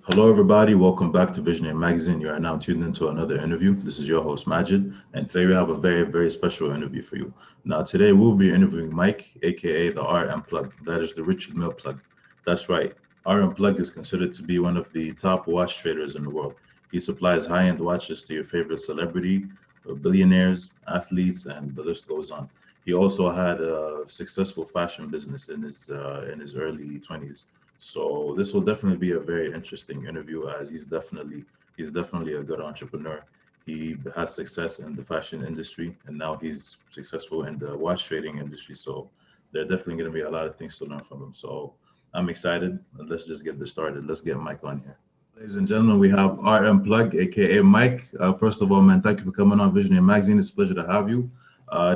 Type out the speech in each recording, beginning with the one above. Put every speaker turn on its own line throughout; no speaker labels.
Hello, everybody. Welcome back to Visionary Magazine. You are now tuned into another interview. This is your host, Majid, and today we have a very, very special interview for you. Now, today we'll be interviewing Mike, aka the RMPlug. That is the Richard Mill plug. That's right. RMPlug is considered to be one of the top watch traders in the world. He supplies high-end watches to your favorite celebrity, billionaires, athletes, and the list goes on. He also had a successful fashion business in his early 20s. So this will definitely be a very interesting interview as he's definitely a good entrepreneur. He has success in the fashion industry and now he's successful in the watch trading industry. So there are definitely going to be a lot of things to learn from him. So I'm excited. Let's just get this started. Let's get Mike on here. Ladies and gentlemen, we have RM Plug, aka Mike. First of all, man, thank you for coming on Visionary Magazine. It's a pleasure to have you.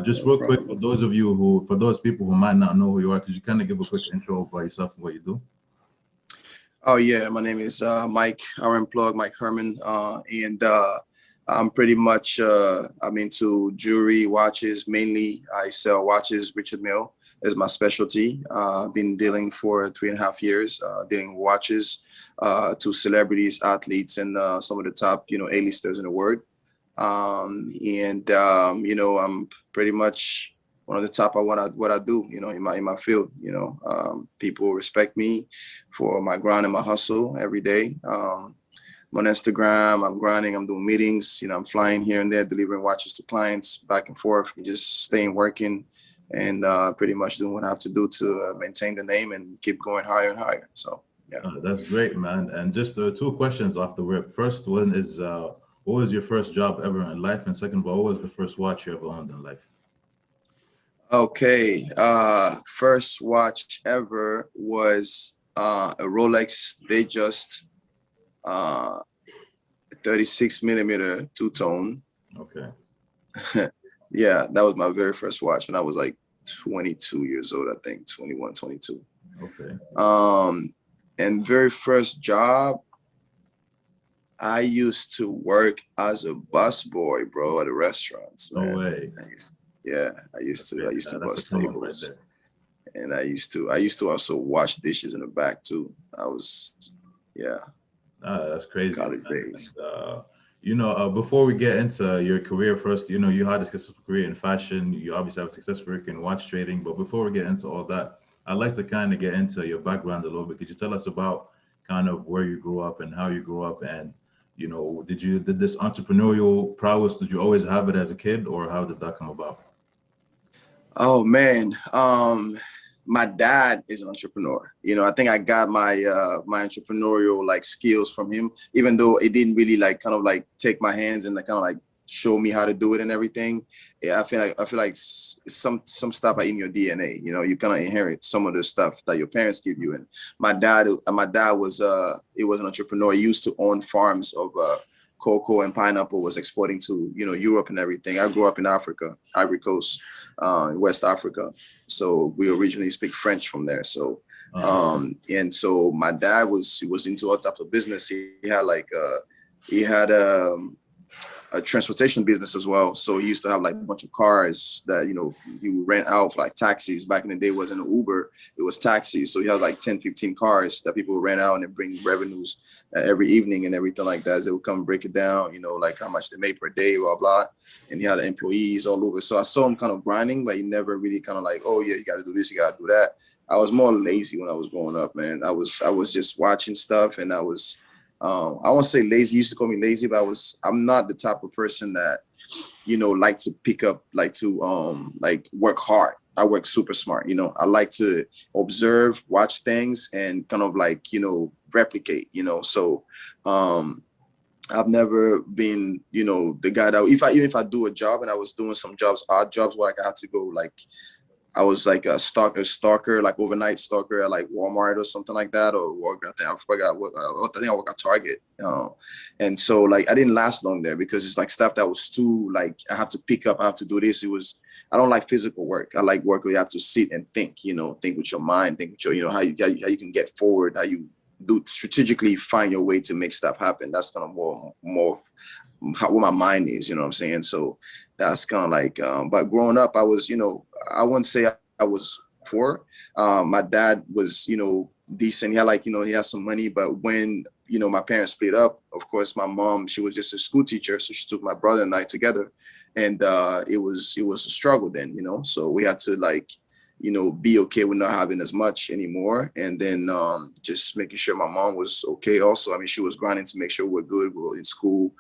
Just
No
real quick, for
problem.
those people who might not know who you are, could you kind of give a quick intro about yourself and what you do?
Oh yeah, my name is Mike RMPlug, Mike Herrman, and I'm pretty much I'm into jewelry, watches mainly. I sell watches. Richard Mill is my specialty. I've been dealing for 3.5 years, dealing watches to celebrities, athletes, and some of the top A-listers in the world. I'm pretty much one of the top at what I do, in my field. People respect me for my grind and my hustle every day. I'm on Instagram, I'm grinding, I'm doing meetings, I'm flying here and there, delivering watches to clients back and forth, just staying working and pretty much doing what I have to do to maintain the name and keep going higher and higher. So, yeah.
That's great, man. And just two questions off the rip. First one is, what was your first job ever in life? And second of all, what was the first watch you ever owned in life?
Okay. First watch ever was a Rolex. They just 36 millimeter two tone.
Okay.
Yeah, that was my very first watch when I was like 22 years old, I think 21, 22.
Okay.
And very first job, I used to work as a busboy, bro, at the restaurants,
No
man.
way.
Yeah, I
That's
used to, I
great.
used to
That's a
bus
come up right
tables,
there.
and I used to also wash dishes in the back too. Yeah,
That's crazy,
college
man. And
days.
before we get into your career, first, you had a successful career in fashion. You obviously have a successful career in watch trading. But before we get into all that, I'd like to kind of get into your background a little bit. Could you tell us about kind of where you grew up and how you grew up, and did this entrepreneurial prowess? Did you always have it as a kid, or how did that come about?
Oh man, my dad is an entrepreneur. I think I got my entrepreneurial like skills from him, even though it didn't really like kind of like take my hands and like kind of like show me how to do it and everything. Yeah, I feel like some stuff are in your DNA. You kind of inherit some of the stuff that your parents give you. And my dad was an entrepreneur. He used to own farms of cocoa and pineapple, was exporting to Europe and everything. I grew up in Africa, Ivory Coast, in West Africa. So we originally speak French from there. So
Okay.
and so my dad was into all types of business. He had a transportation business as well. So he used to have like a bunch of cars that, he would rent out for like taxis. Back in the day, it wasn't an Uber, it was taxis. So he had like 10, 15 cars that people would rent out and then bring revenues every evening and everything like that. As they would come break it down, like how much they made per day, blah, blah. And he had employees all over. So I saw him kind of grinding, but he never really kind of like, oh yeah, you got to do this, you got to do that. I was more lazy when I was growing up, man. I was just watching stuff, and I won't say lazy. He used to call me lazy, but I'm not the type of person that, like to pick up, like to like work hard. I work super smart. I like to observe, watch things, and kind of like, replicate, so I've never been, the guy that even if I do a job, and I was doing some jobs, odd jobs, where I had to go like I was like a stalker, like overnight stalker at like Walmart or something like that, or I forgot what. I think I work at Target, and so like I didn't last long there because it's like stuff that was too like I have to pick up, I have to do this. I don't like physical work. I like work where you have to sit and think, think with your mind, think with your, how you can get forward, how you do strategically find your way to make stuff happen. That's kind of more what my mind is, you know what I'm saying? So that's kind of like, but growing up, I wouldn't say I was poor. My dad was, decent. He had like, he had some money, but when, my parents split up. Of course, my mom, she was just a school teacher, so she took my brother and I together, and it was a struggle then, So we had to be okay with not having as much anymore, and then just making sure my mom was okay. Also, I mean, she was grinding to make sure we're good. We were in school.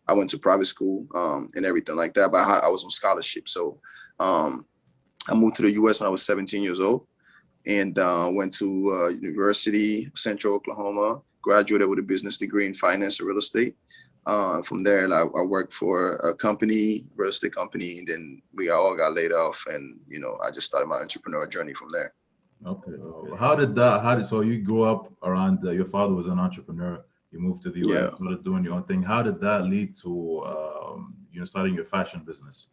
I went to private school and everything like that, but I was on scholarship. So I moved to the U.S. when I was 17 years old, and went to University Central Oklahoma. Graduated with a business degree in finance and real estate. From there, I worked for a company, real estate company, and then we all got laid off, and I just started my entrepreneurial journey from there.
Okay. So you grew up around, your father was an entrepreneur. You moved to the US,
Yeah.
started doing your own thing. How did that lead to, starting your fashion business?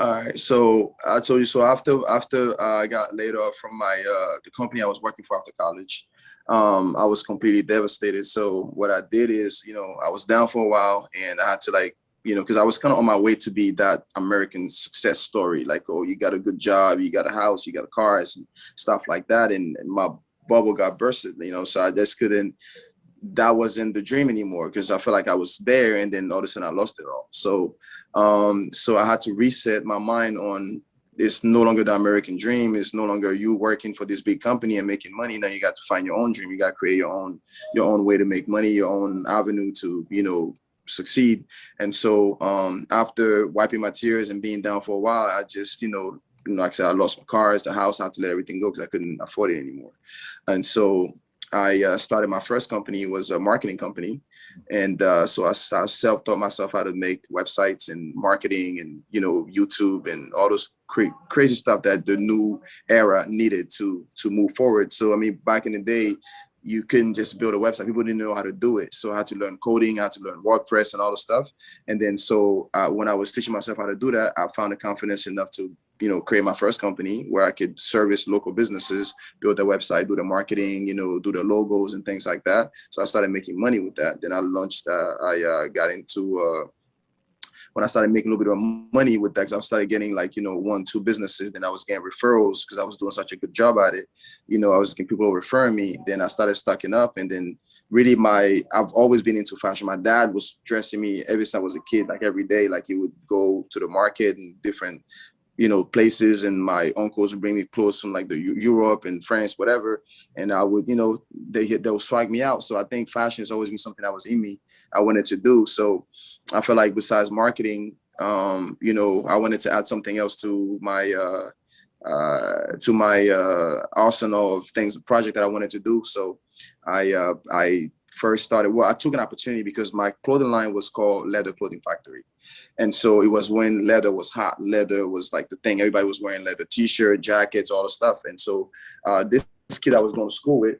All right. So I told you. So after I got laid off from my the company I was working for after college, I was completely devastated. So what I did is, I was down for a while, and I had to because I was kind of on my way to be that American success story. Like, oh, you got a good job, you got a house, you got a car, and stuff like that. And my bubble got bursted. So I just couldn't. That wasn't the dream anymore, because I felt like I was there, and then all of a sudden I lost it all. So I had to reset my mind on, it's no longer the American dream. It's no longer you working for this big company and making money. Now you got to find your own dream. You got to create your own way to make money, your own avenue to succeed. And so after wiping my tears and being down for a while, I just like I said, I lost my cars, the house. I had to let everything go because I couldn't afford it anymore. And so I started my first company. It was a marketing company. And so I self-taught myself how to make websites and marketing and, YouTube and all those crazy stuff that the new era needed to move forward. So, I mean, back in the day, you couldn't just build a website. People didn't know how to do it. So I had to learn coding, I had to learn WordPress and all the stuff. And then so when I was teaching myself how to do that, I found the confidence enough to create my first company where I could service local businesses, build a website, do the marketing, do the logos and things like that. So I started making money with that. Then I launched, I got into, when I started making a little bit of money with that, because I started getting 1, 2 businesses, then I was getting referrals because I was doing such a good job at it. I was getting people referring me. Then I started stocking up, and then really I've always been into fashion. My dad was dressing me ever since I was a kid, like every day. Like he would go to the market and different places, and my uncles would bring me clothes from like the Europe and France, whatever. And I would, they'll swag me out. So I think fashion has always been something that was in me. I wanted to do. So I feel like besides marketing, I wanted to add something else to my arsenal of things, project that I wanted to do. So I first started, I took an opportunity because my clothing line was called Leather Clothing Factory. And so it was when leather was hot. Leather was like the thing. Everybody was wearing leather t-shirt, jackets, all the stuff. And so this kid I was going to school with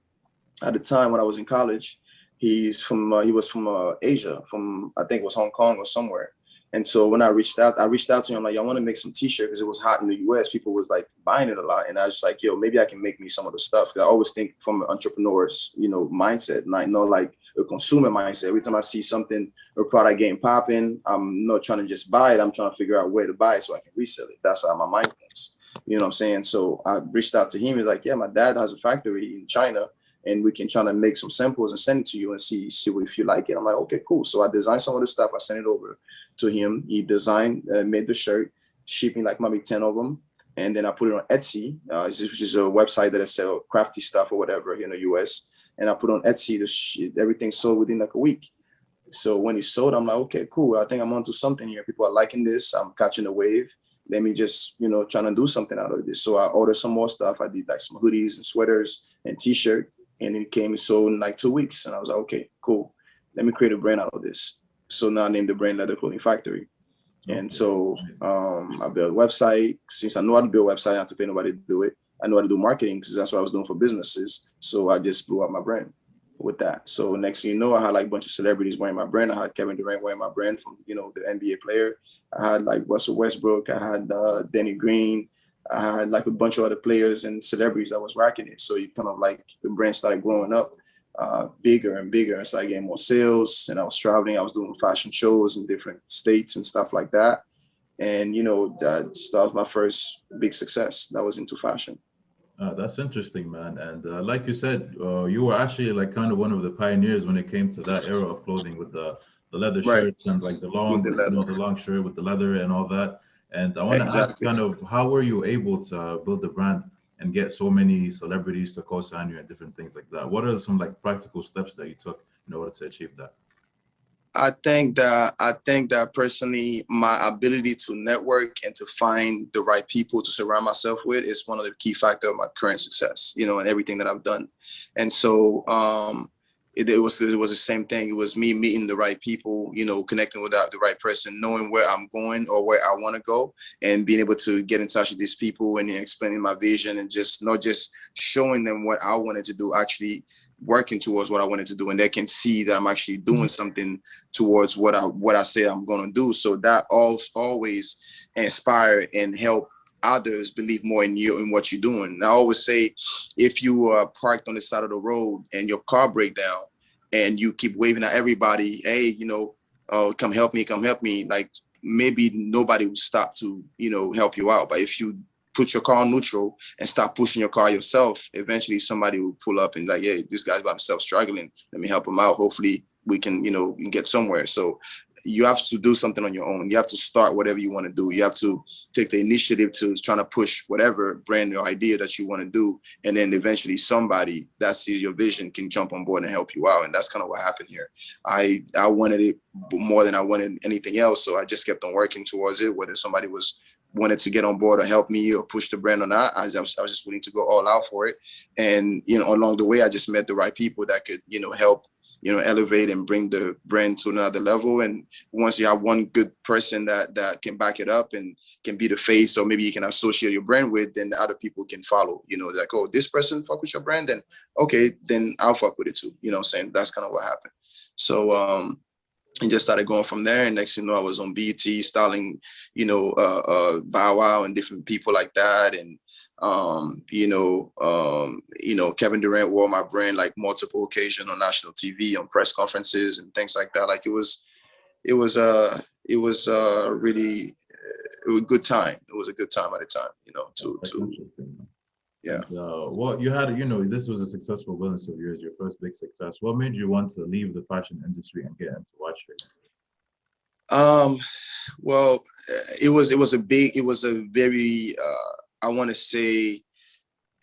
at the time when I was in college, he was from Asia, from, I think it was Hong Kong or somewhere. And so when I reached out to him, like, I want to make some t-shirts because it was hot in the US. People was like buying it a lot. And I was like, yo, maybe I can make me some of the stuff. I always think from an entrepreneur's, mindset, and I know like a consumer mindset. Every time I see something, a product getting popping, I'm not trying to just buy it. I'm trying to figure out where to buy it so I can resell it. That's how my mind thinks. You know what I'm saying? So I reached out to him. He's like, yeah, my dad has a factory in China, and we can try to make some samples and send it to you and see if you like it. I'm like, okay, cool. So I designed some of the stuff. I sent it over to him. He designed, made the shirt, shipping like maybe 10 of them. And then I put it on Etsy, which is a website that I sell crafty stuff or whatever here in the US. And I put on Etsy, everything sold within like a week. So when it sold, I'm like, okay, cool. I think I'm onto something here. People are liking this. I'm catching a wave. Let me just, trying to do something out of this. So I ordered some more stuff. I did like some hoodies and sweaters and t-shirt. And it came and sold in like 2 weeks. And I was like, okay, cool. Let me create a brand out of this. So now I named the brand Leather Clothing Factory. And so I built a website. Since I know how to build a website, I have to pay nobody to do it. I know how to do marketing because that's what I was doing for businesses. So I just blew up my brand with that. So next thing you know, I had like a bunch of celebrities wearing my brand. I had Kevin Durant wearing my brand, from, the NBA player. I had like Russell Westbrook. I had Danny Green. I had like a bunch of other players and celebrities that was rocking it. So you kind of like the brand started growing up bigger and bigger, and started getting more sales. And I was traveling. I was doing fashion shows in different states and stuff like that. And that was my first big success that was into fashion.
That's interesting, man. And like you said, you were actually like kind of one of the pioneers when it came to that era of clothing with the leather
Right.
shirts and like the
With
long,
the leather.
the long shirt with the leather and all that. And I want to ask
Exactly.
kind of how were you able to build the brand and get so many celebrities to co-sign you and different things like that? What are some like practical steps that you took in order to achieve that?
I think that personally, my ability to network and to find the right people to surround myself with is one of the key factors of my current success, and everything that I've done. And so it was the same thing. It was me meeting the right people, connecting with the right person, knowing where I'm going or where I want to go, and being able to get in touch with these people and explaining my vision, and just not just showing them what I wanted to do, actually working towards what I wanted to do, and they can see that I'm actually doing something towards what I say I'm going to do. So that always inspire and help others believe more in you and what you're doing. And I always say, if you are parked on the side of the road and your car break down and you keep waving at everybody, hey, oh, come help me, like maybe nobody will stop to, help you out. But if you put your car on neutral and stop pushing your car yourself, eventually somebody will pull up and like, hey, this guy's by himself struggling. Let me help him out. Hopefully we can, get somewhere. So you have to do something on your own. You have to start whatever you want to do. You have to take the initiative to trying to push whatever brand or idea that you want to do. And then eventually somebody that sees your vision can jump on board and help you out. And that's kind of what happened here. I wanted it more than I wanted anything else. So I just kept on working towards it, whether somebody wanted to get on board or help me or push the brand or not. I was just willing to go all out for it. And, along the way, I just met the right people that could, help, elevate and bring the brand to another level. And once you have one good person that can back it up and can be the face, or maybe you can associate your brand with, then the other people can follow, like, oh, this person fuck with your brand, then okay, then I'll fuck with it too. You know what I'm saying? That's kind of what happened. So, and just started going from there. And next thing you know, I was on BT styling, Bow Wow and different people like that. And, Kevin Durant wore my brand like multiple occasions on national TV, on press conferences and things like that. Like really, it was a good time. It was a good time at the time,
That's interesting.
yeah.
And what you had, this was a successful business of yours, your first big success. What made you want to leave the fashion industry and get into watch trading?
Well, it was a very, I want to say,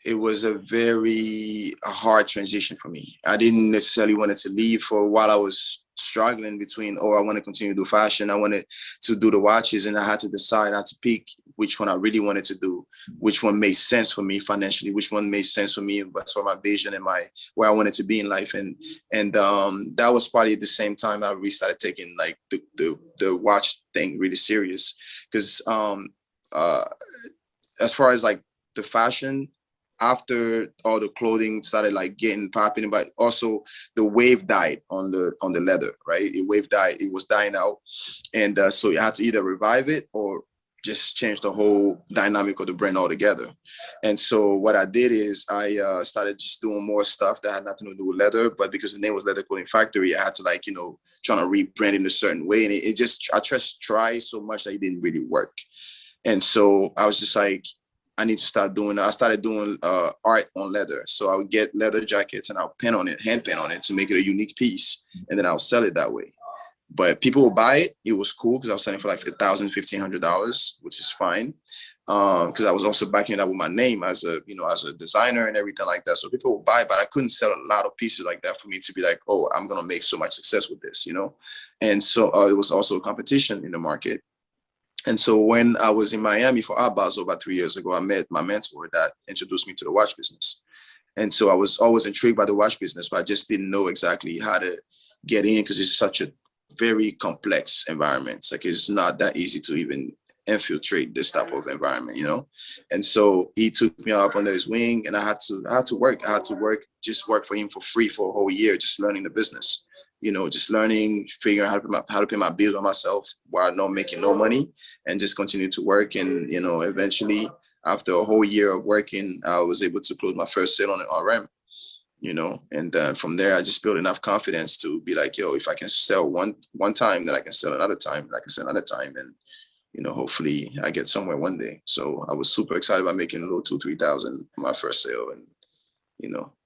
it was a very hard transition for me. I didn't necessarily want to leave for a while. I was struggling between, I want to continue to do fashion, I wanted to do the watches, and I had to decide, I had to pick which one I really wanted to do, which one made sense for me financially, which one made sense for me as for my vision and where I wanted to be in life. And that was probably at the same time I really started taking like the watch thing really serious, because as far as like the fashion, after all the clothing started like getting popping, but also the wave died on the leather, right? It was dying out. And so you had to either revive it or just change the whole dynamic of the brand altogether. And so what I did is I started just doing more stuff that had nothing to do with leather, but because the name was Leather Clothing Factory, I had to like, trying to rebrand in a certain way. And it just, I just tried so much that it didn't really work. And so I was just like, I need to start doing. I started doing art on leather. So I would get leather jackets and I'll hand paint on it to make it a unique piece, and then I'll sell it that way. But people will buy it. It was cool because I was selling for like $1,000, $1,500, which is fine. Because I was also backing it up with my name as a designer and everything like that. So people will buy, but I couldn't sell a lot of pieces like that for me to be like, oh, I'm gonna make so much success with this, And so it was also a competition in the market. And so when I was in Miami for Art Basel about 3 years ago, I met my mentor that introduced me to the watch business. And so I was always intrigued by the watch business, but I just didn't know exactly how to get in because it's such a very complex environment. It's like it's not that easy to even infiltrate this type of environment, And so he took me up under his wing, and I had to work. Just work for him for free for a whole year, just learning the business. Just learning, figuring out how to pay my bills on myself while not making no money, and just continue to work. And, eventually after a whole year of working, I was able to close my first sale on an RM, and from there, I just built enough confidence to be like, yo, if I can sell one time, then I can sell another time, and I can sell another time. And hopefully I get somewhere one day. So I was super excited about making a little 2,000-3,000 my first sale, and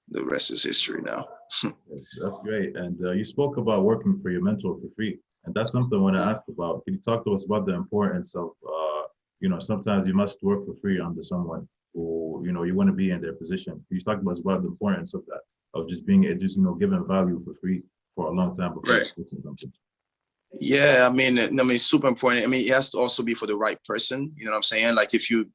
the rest is history now.
That's great. And you spoke about working for your mentor for free, and that's something I want to ask about. Can you talk to us about the importance of, sometimes you must work for free under someone who, you want to be in their position. Can you talk to us about the importance of that, of just being, giving value for free for a long time before
Right.
switching something?
Yeah, I mean, it's super important. I mean, it has to also be for the right person. You know what I'm saying? Like if you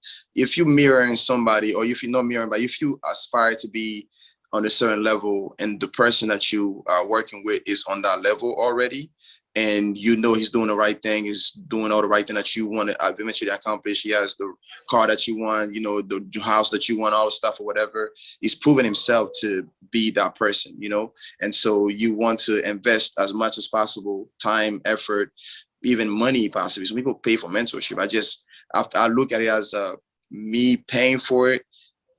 mirroring somebody, or if you're not mirroring, but if you aspire to be on a certain level and the person that you are working with is on that level already, and he's doing the right thing, is doing all the right thing that you want to eventually accomplish. He has the car that you want, the house that you want, all the stuff or whatever. He's proven himself to be that person, and so you want to invest as much as possible, time, effort, even money possibly. Some people pay for mentorship. I look at it as me paying for it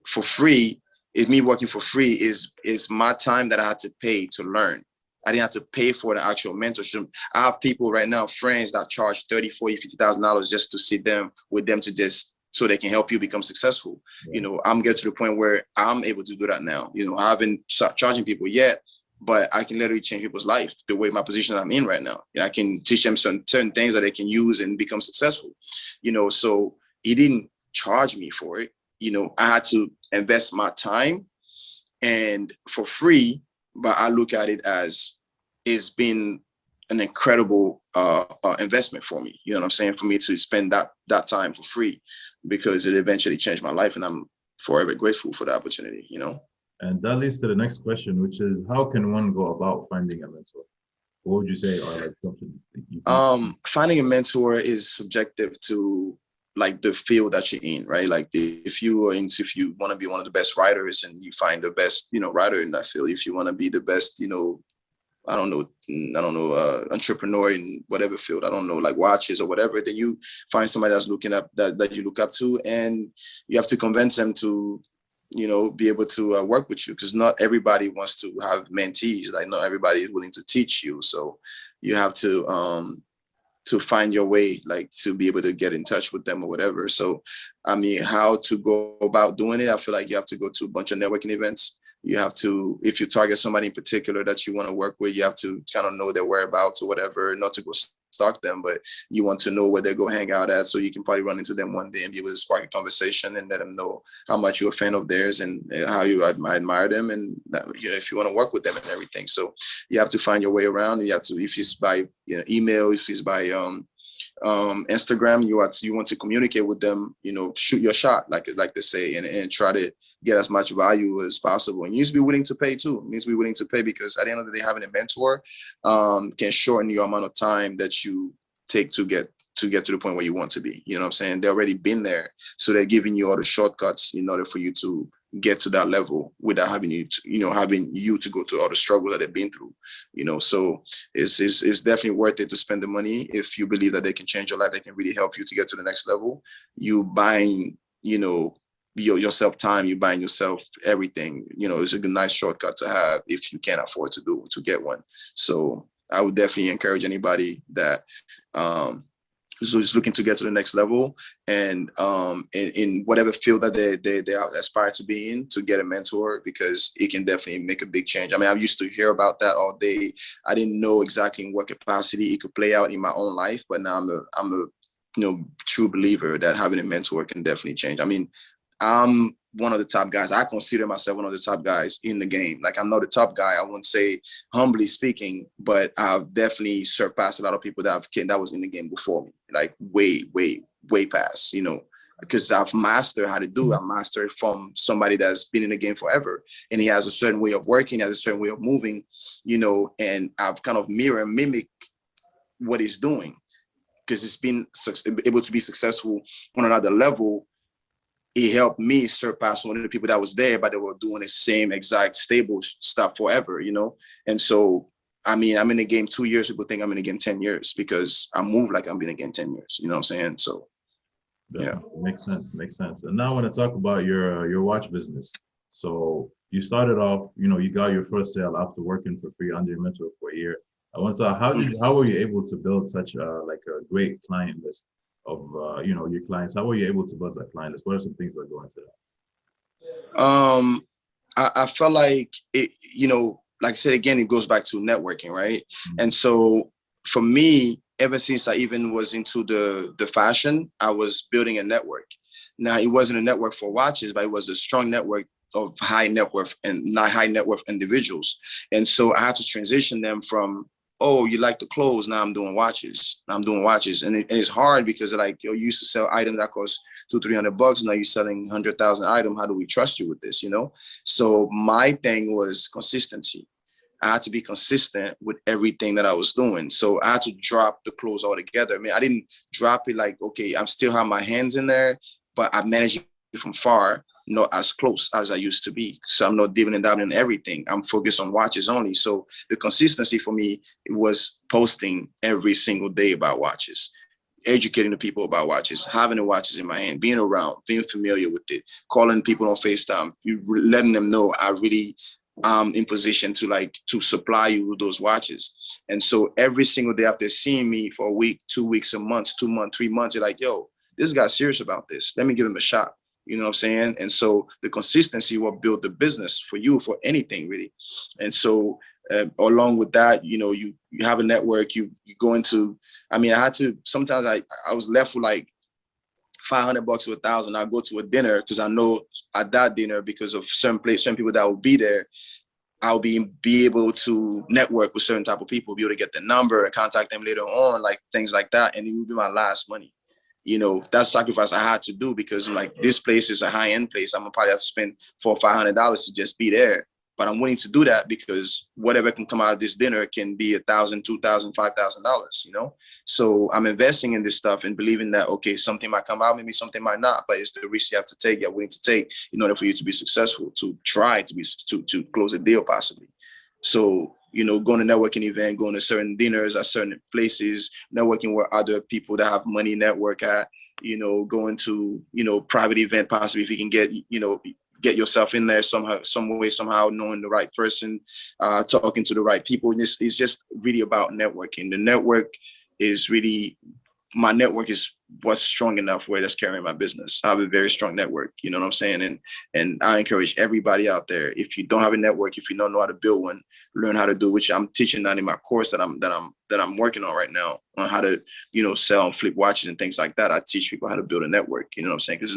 for free. Is me working for free is my time that I had to pay to learn. I didn't have to pay for the actual mentorship. I have people right now, friends that charge $30,000, $40,000, $50,000 just to sit with them to just so they can help you become successful. Yeah. I'm getting to the point where I'm able to do that now. I haven't started charging people yet, but I can literally change people's life the way my position I'm in right now. I can teach them certain things that they can use and become successful. So he didn't charge me for it. I had to invest my time and for free. But I look at it as it's been an incredible investment for me. You know what I'm saying? For me to spend that time for free, because it eventually changed my life, and I'm forever grateful for the opportunity.
And that leads to the next question, which is, how can one go about finding a mentor? What would you say are like something?
Finding a mentor is subjective to like the field that you're in, right? Like if you want to be one of the best writers and you find the best, writer in that field. If you want to be the best, I don't know, entrepreneur in whatever field, I don't know, like watches or whatever, then you find somebody that's looking up that you look up to, and you have to convince them to, be able to work with you, because not everybody wants to have mentees. Like not everybody is willing to teach you. So you have to find your way, like to be able to get in touch with them or whatever. So, I mean, how to go about doing it, I feel like you have to go to a bunch of networking events. You have to, if you target somebody in particular that you want to work with, you have to kind of know their whereabouts or whatever, not to go stalk them, but you want to know where they go hang out at, so you can probably run into them one day and be able to spark a conversation and let them know how much you're a fan of theirs and how you admire them, and that, if you want to work with them and everything. So you have to find your way around. You have to, if it's by email, if it's by Instagram, you want to communicate with them, shoot your shot, like they say, and try to get as much value as possible. And you need to be willing to pay too. You need to be willing to pay, because at the end of the day, having a mentor can shorten your amount of time that you take to get to the point where you want to be. You know what I'm saying? They've already been there, so they're giving you all the shortcuts in order for you to get to that level without having you to go through all the struggle that they've been through. So it's definitely worth it to spend the money if you believe that they can change your life, they can really help you to get to the next level. You buying, yourself time, you buying yourself everything. It's a nice shortcut to have if you can't afford to get one. So I would definitely encourage anybody that so just looking to get to the next level, and in whatever field that they aspire to be in, to get a mentor, because it can definitely make a big change. I mean, I used to hear about that all day. I didn't know exactly in what capacity it could play out in my own life, but now I'm a true believer that having a mentor can definitely change. I mean, I'm one of the top guys. I consider myself one of the top guys in the game. Like, I'm not the top guy, I wouldn't say, humbly speaking, but I've definitely surpassed a lot of people that was in the game before me, like way past, because I've mastered how to do it. I mastered from somebody that's been in the game forever, and he has a certain way of working, has a certain way of moving, and I've kind of mimic what he's doing, because it's been able to be successful on another level. It helped me surpass one of the people that was there, but they were doing the same exact stable stuff forever, And so, I mean, I'm in the game 2 years. People think I'm in the game 10 years because I move like I'm in the game 10 years. You know what I'm saying? So, yeah.
Makes sense. And now I want to talk about your watch business. So you started off, you got your first sale after working for free under your mentor for a year. I want to talk, how were you able to build such a great client list your clients? How were you able to build that client list? What are some things that go into that?
I felt like it, like I said, again, it goes back to networking, right?
Mm-hmm.
And so for me, ever since I even was into the fashion, I was building a network. Now, it wasn't a network for watches, but it was a strong network of high net worth and not high net worth individuals. And so I had to transition them from, oh, you like the clothes, now I'm doing watches. Now I'm doing watches. And it's hard because like, you used to sell items that cost $200-300. Now you're selling 100,000 items. How do we trust you with this, So my thing was consistency. I had to be consistent with everything that I was doing. So I had to drop the clothes altogether. I mean, I didn't drop it like, okay, I'm still have my hands in there, but I managed it from far, not as close as I used to be. So I'm not dipping and dabbling in everything. I'm focused on watches only. So the consistency for me, it was posting every single day about watches, educating the people about watches, having the watches in my hand, being around, being familiar with it, calling people on FaceTime, letting them know I really in position to supply you with those watches. And so every single day after seeing me for a week, 2 weeks, a month, 2 months, 3 months, you're like, yo, this guy's serious about this. Let me give him a shot. You know what I'm saying? And so the consistency will build the business for you, for anything really. And so along with that, you have a network, you go into, I mean, I had to, sometimes I was left with like $500 to $1,000. I go to a dinner because I know at that dinner, because of certain people that will be there, I'll be able to network with certain type of people, be able to get the number and contact them later on, like things like that. And it would be my last money. That's sacrifice I had to do because like this place is a high-end place. I'm gonna probably have to spend $400-500 to just be there. But I'm willing to do that because whatever can come out of this dinner can be $1,000, $2,000, $5,000, So I'm investing in this stuff and believing that, okay, something might come out, maybe something might not, but it's the risk you have to take, you're willing to take in order for you to be successful, to try to close a deal possibly. So, going to networking event, going to certain dinners at certain places, networking with other people that have money network at, going to, private event possibly if you can get yourself in there somehow, some way, somehow, knowing the right person, talking to the right people. And it's just really about networking. The network is really, my network is what's strong enough where that's carrying my business. I have a very strong network, you know what I'm saying? And I encourage everybody out there, if you don't have a network, if you don't know how to build one, learn how to do, which I'm teaching that in my course that I'm working on right now, on how to, sell and flip watches and things like that. I teach people how to build a network, you know what I'm saying? Because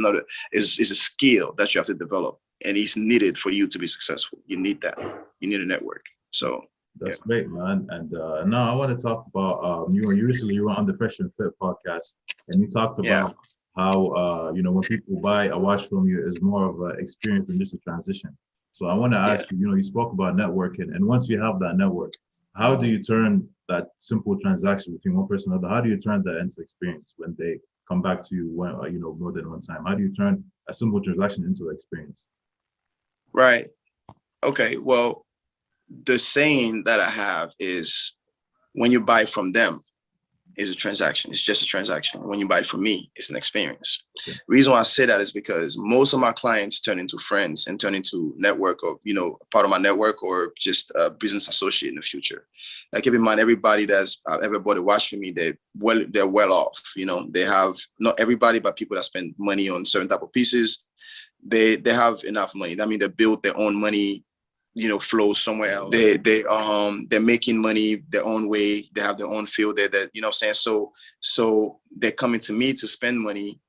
it's a skill that you have to develop, and it's needed for you to be successful. You need that. You need a network. So
that's great, man. And now I want to talk about you were on the Fresh and Fit podcast, and you talked about how when people buy a watch from you is more of an experience than just a transition. So I want to ask you, you spoke about networking, and once you have that network, how do you turn that simple transaction between one person and another? How do you turn that into experience when they come back to you more than one time? How do you turn a simple transaction into experience?
Right. Okay. Well, the saying that I have is, when you buy from them, is a transaction. It's just a transaction. When you buy from me, it's an experience. Okay. Reason why I say that is because most of my clients turn into friends and turn into network, or, part of my network, or just a business associate in the future. Like, keep in mind, everybody that's ever bought a watch from me, they're well off. They have, not everybody, but people that spend money on certain type of pieces, they have enough money. That means they build their own money, flow somewhere else. They're making money their own way. They have their own field. They're you know what I'm saying? So they're coming to me to spend money,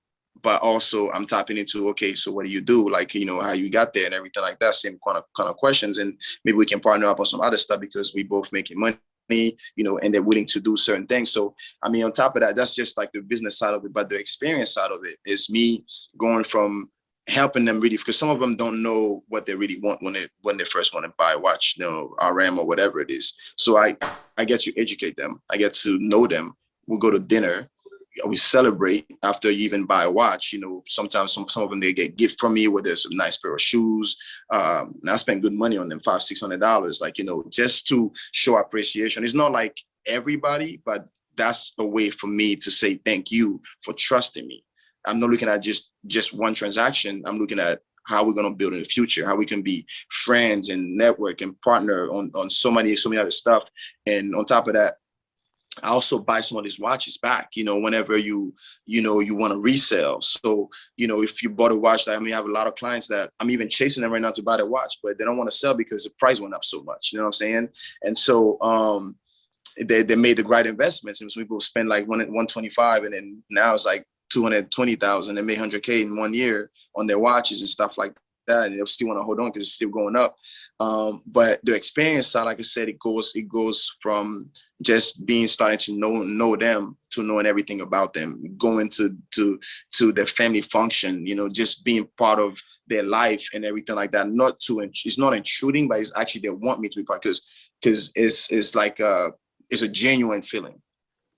but also I'm tapping into, okay, so what do you do? Like, how you got there and everything like that, same kind of questions. And maybe we can partner up on some other stuff because we both making money, and they're willing to do certain things. So, I mean, on top of that, that's just like the business side of it, but the experience side of it is me going from helping them really, because some of them don't know what they really want when they first want to buy a watch, RM or whatever it is. So I get to educate them. I get to know them. We'll go to dinner. We celebrate after you even buy a watch. Sometimes some of them, they get gift from me, whether it's a nice pair of shoes. And I spend good money on them, $500-600, like, just to show appreciation. It's not like everybody, but that's a way for me to say thank you for trusting me. I'm not looking at just one transaction. I'm looking at how we're going to build in the future, how we can be friends and network and partner on so many other stuff. And on top of that, I also buy some of these watches back, whenever you want to resell. So, if you bought a watch, I have a lot of clients that I'm even chasing them right now to buy the watch, but they don't want to sell because the price went up so much. You know what I'm saying? And so, they made the right investments. And some people spend like 125, and then now it's like 220,000. They made 100K in 1 year on their watches and stuff like that, and they'll still want to hold on because it's still going up. But the experience side, like I said, it goes from just starting to know them to knowing everything about them, going to their family function, just being part of their life and everything like that. It's not intruding, but it's actually they want me to be part, because it's like it's a genuine feeling.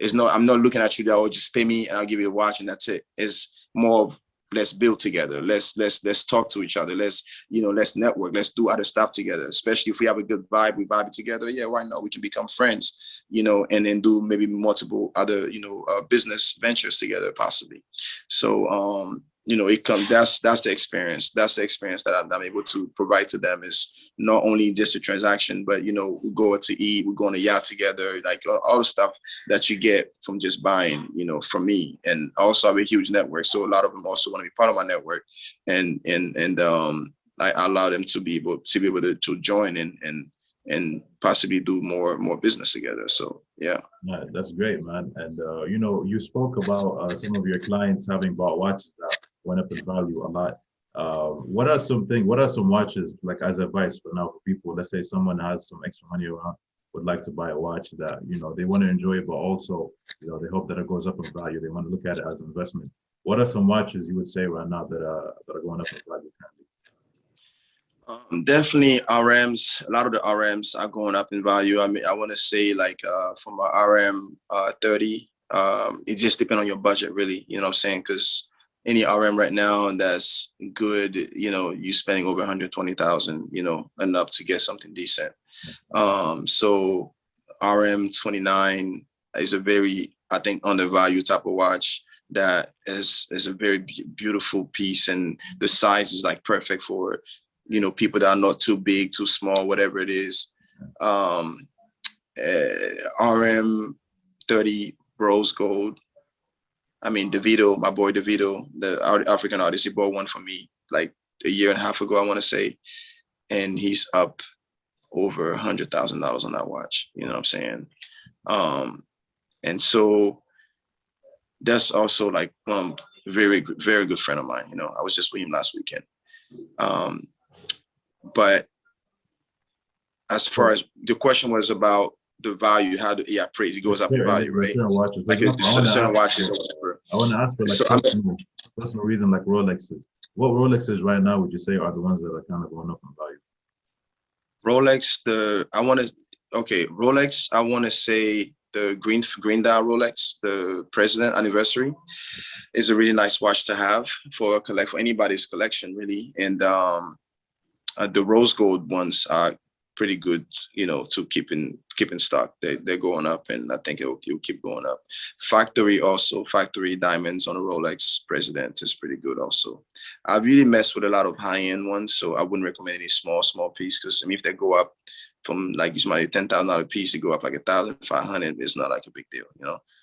I'm not looking at you that, oh, just pay me and I'll give you a watch and that's it. It's more of, let's build together. Let's talk to each other. Let's network. Let's do other stuff together. Especially if we have a good vibe, we vibe together. Yeah, why not? We can become friends, and then do maybe multiple other, business ventures together, possibly. So, it comes. That's the experience. That's the experience that I'm able to provide to them. Is not only just a transaction, but we go to eat, we go on a yacht together, like all the stuff that you get from just buying, from me. And also I have a huge network, so a lot of them also want to be part of my network, and I allow them to be able to join and possibly do more business together. So yeah.
Yeah, that's great, man. And you spoke about some of your clients having bought watches that went up in value a lot. What are some watches, like as advice for now for people? Let's say someone has some extra money around, would like to buy a watch that they want to enjoy it, but also they hope that it goes up in value. They want to look at it as an investment. What are some watches you would say right now that are going up in value currently?
Definitely RMs. A lot of the RMs are going up in value. I mean, I want to say like from a RM 30, it just depends on your budget, really. You know what I'm saying? Because any RM right now that's good, you spending over 120,000, and up to get something decent. So RM 29 is a very, I think, undervalued type of watch that is a very beautiful piece, and the size is like perfect for people that are not too big, too small, whatever it is. RM 30 rose gold. I mean, Davido, my boy Davido, the African artist, he bought one for me like a year and a half ago, I want to say, and he's up over $100,000 on that watch. You know what I'm saying? And so that's also like one very good friend of mine. I was just with him last weekend. But as far as the question was about the value, how do praise, it goes up in value, right?
Certain watches.
Like certain watches or whatever.
I want to ask for like personal reason, like Rolexes. What Rolexes right now would you say are the ones that are kind of going up in value?
Rolex, Rolex, I want to say the green dial Rolex, the president anniversary, is a really nice watch to have for anybody's collection, really. And the rose gold ones are pretty good, to keep in stock. They're going up, and I think it'll keep going up. Factory diamonds on a Rolex President is pretty good also. I really mess with a lot of high-end ones, so I wouldn't recommend any small piece, because if they go up from like usually $10,000 piece, to go up like 1,500, it's not like a big deal,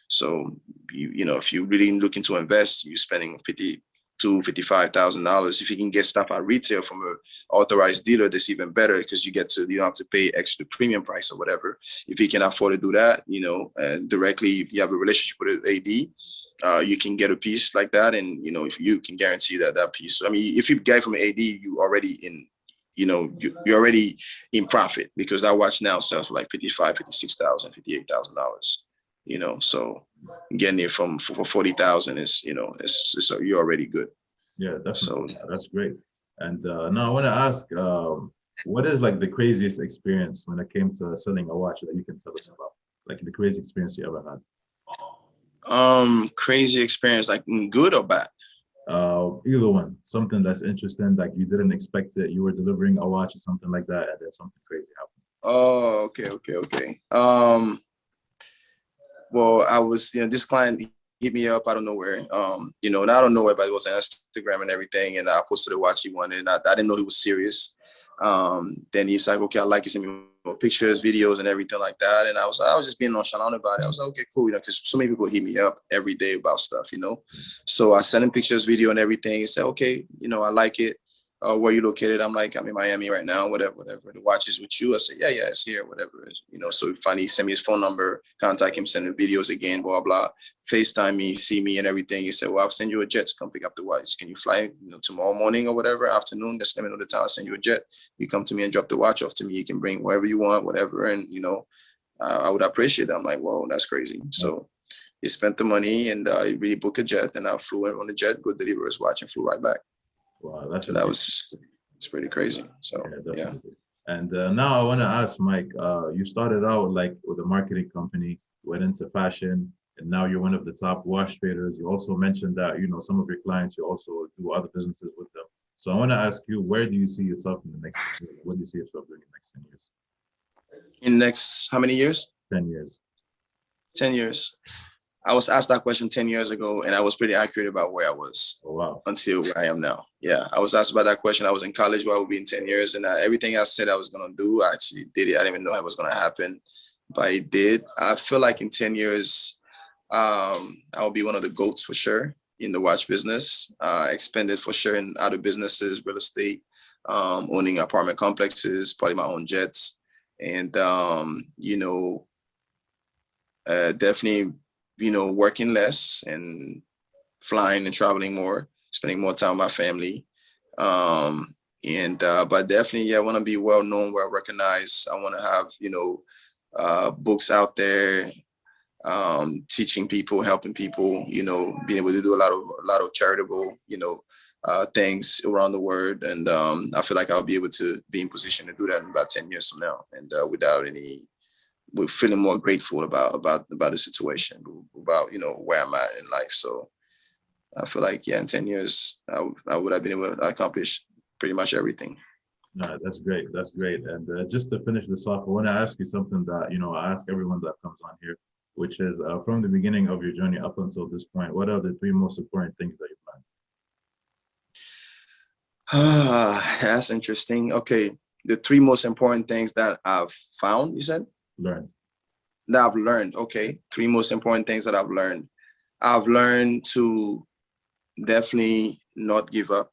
So if you're really looking to invest, you're spending $55,000. If you can get stuff at retail from an authorized dealer, that's even better, because you don't have to pay extra premium price or whatever. If you can afford to do that, directly, if you have a relationship with an AD, you can get a piece like that, and if you can guarantee that piece. I mean, if you get it from an AD, you already in, you're already in profit, because that watch now sells for like $55,000, $56,000, $58,000. So getting it for 40,000 is, you're already good.
Yeah, definitely. So that's great. And now I want to ask, what is like the craziest experience when it came to selling a watch that you can tell us about? Like the craziest experience you ever
had? Crazy experience, like good or bad?
Either one. Something that's interesting, like you didn't expect it. You were delivering a watch or something like that, and then something crazy happened.
Oh, okay. Well, I was, this client hit me up out of nowhere. Not out of nowhere, but it was on Instagram and everything. And I posted a watch he wanted, and I didn't know he was serious. Then he's like, okay, I like you, send me pictures, videos, and everything like that. And I was just being nonchalant about it. I was like, okay, cool, because so many people hit me up every day about stuff, So I sent him pictures, video, and everything. He said, okay, I like it. Where you located? I'm like, I'm in Miami right now, whatever. The watch is with you. I said, yeah, it's here, whatever. So he finally sent me his phone number, contact him, send him videos again, blah, blah. FaceTime me, see me and everything. He said, well, I'll send you a jet to come pick up the watch. Can you fly, tomorrow morning or whatever, afternoon? Just let me know the time. I'll send you a jet. You come to me and drop the watch off to me. You can bring wherever you want, whatever. And, I would appreciate it. I'm like, whoa, that's crazy. So he spent the money and he really booked a jet. And I flew in on the jet, go deliver his watch and flew right back.
Wow,
it's pretty crazy. So yeah.
And now I want to ask Mike. You started out with a marketing company, went into fashion, and now you're one of the top watch traders. You also mentioned that some of your clients you also do other businesses with them. So I want to ask you, where do you see yourself in the next year? What do you see yourself doing in the next 10 years?
In next how many years?
10 years.
10 years. I was asked that question 10 years ago, and I was pretty accurate about where I was.
Oh, wow.
Until where I am now. Yeah, I was asked about that question. I was in college where I would be in 10 years, and everything I said I was going to do, I actually did it. I didn't even know it was going to happen, but it did. I feel like in 10 years, I'll be one of the GOATs for sure in the watch business, expanded for sure in other businesses, real estate, owning apartment complexes, probably my own jets, and, definitely, working less and flying and traveling more, spending more time with my family. But definitely, I want to be well known, well recognized. I want to have, books out there, teaching people, helping people, being able to do a lot of charitable, things around the world. And I feel like I'll be able to be in position to do that in about 10 years from now. And we're feeling more grateful about the situation, about, where I'm at in life. So I feel like, in 10 years, I would have been able to accomplish pretty much everything.
No, that's great. That's great. And just to finish this off, I want to ask you something that, I ask everyone that comes on here, which is from the beginning of your journey up until this point, what are the 3 most important things that you've learned?
That's interesting. Okay. The 3 most important things that I've found, you said?
Learned.
That I've learned. Okay. 3 most important things that I've learned. I've learned to definitely not give up.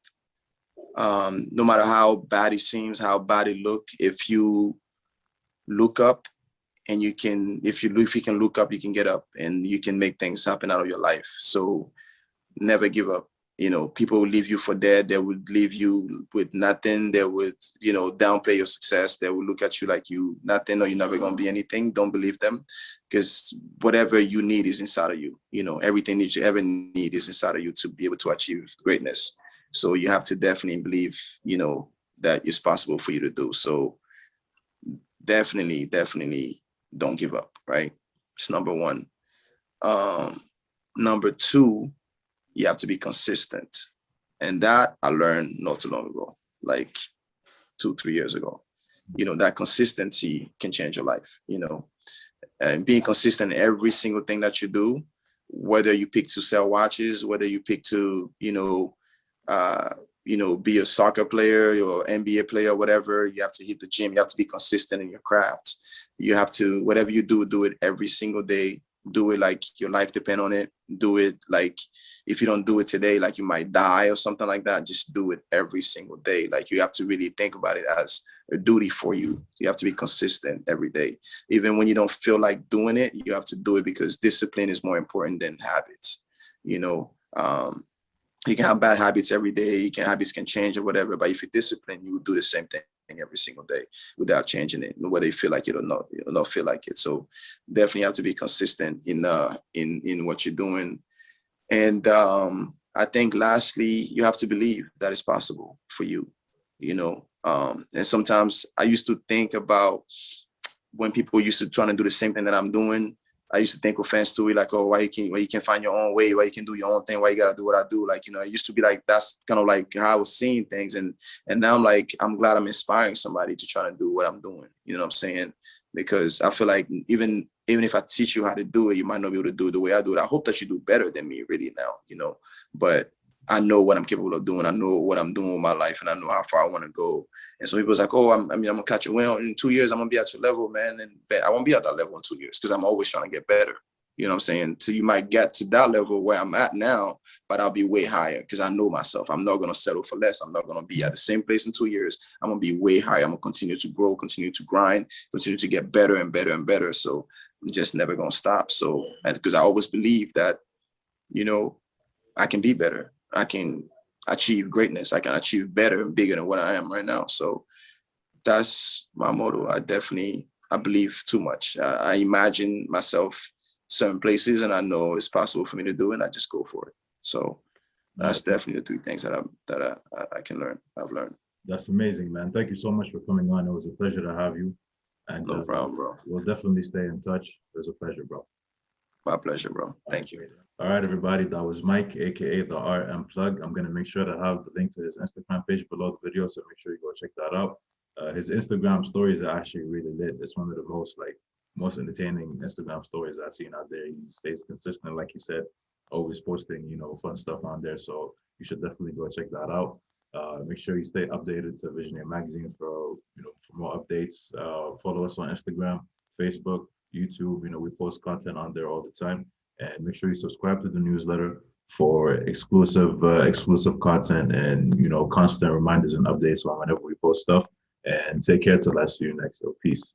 No matter how bad it seems, how bad it looks, if you look up and if you can look up, you can get up and you can make things happen out of your life. So never give up. People will leave you for dead. They would leave you with nothing. They would, downplay your success. They will look at you like you nothing or you're never going to be anything. Don't believe them, because whatever you need is inside of you. Everything that you ever need is inside of you to be able to achieve greatness. So you have to definitely believe, that it's possible for you to do. So definitely don't give up, right? It's number 1. Number 2, you have to be consistent. And that I learned not too long ago, like 2-3 years ago. That consistency can change your life, and being consistent in every single thing that you do, whether you pick to sell watches, whether you pick to, be a soccer player or NBA player, whatever, you have to hit the gym. You have to be consistent in your craft. You have to, whatever you do it every single day. Do it like your life depends on it. Do it like if you don't do it today, like you might die or something like that. Just do it every single day. Like you have to really think about it as a duty for you. You have to be consistent every day. Even when you don't feel like doing it, you have to do it because discipline is more important than habits. You can have bad habits every day. Habits can change or whatever, but if you're disciplined, you will do the same thing every single day without changing it, whether you feel like it or not. You don't feel like it. So definitely have to be consistent in what you're doing. And I think lastly, you have to believe that it's possible for you. And sometimes I used to think about when people used to try to do the same thing that I'm doing. I used to think offense to it, like, oh, why you can find your own way, why you can do your own thing, why you gotta do what I do. Like, it used to be like, that's kind of like how I was seeing things. And now I'm like, I'm glad I'm inspiring somebody to try to do what I'm doing. You know what I'm saying? Because I feel like even if I teach you how to do it, you might not be able to do it the way I do it. I hope that you do better than me really now, but I know what I'm capable of doing. I know what I'm doing with my life, and I know how far I want to go. And so people's like, oh, I'm gonna catch a win in 2 years. I'm gonna be at your level, man. And I won't be at that level in 2 years because I'm always trying to get better. You know what I'm saying? So you might get to that level where I'm at now, but I'll be way higher because I know myself. I'm not gonna settle for less. I'm not gonna be at the same place in 2 years. I'm gonna be way higher. I'm gonna continue to grow, continue to grind, continue to get better and better and better. So I'm just never gonna stop. So, because I always believe that, you know, I can be better. I can achieve greatness. I can achieve better and bigger than what I am right now. So that's my motto. I believe too much. I imagine myself certain places, and I know it's possible for me to do it, and I just go for it. So that's definitely the 3 things that I can learn. I've learned.
That's amazing, man. Thank you so much for coming on. It was a pleasure to have you. And
no problem, bro.
We'll definitely stay in touch. It was a pleasure, bro.
My pleasure, bro. Thank you.
All right, everybody. That was Mike, aka the RMPlug. I'm gonna make sure to have the link to his Instagram page below the video, so make sure you go check that out. His Instagram stories are actually really lit. It's one of the most entertaining Instagram stories I've seen out there. He stays consistent, like he said, always posting, fun stuff on there. So you should definitely go check that out. Make sure you stay updated to Visionary Magazine for more updates. Follow us on Instagram, Facebook, YouTube. We post content on there all the time. And make sure you subscribe to the newsletter for exclusive content and constant reminders and updates on whenever we post stuff. And take care till I see you next. So peace.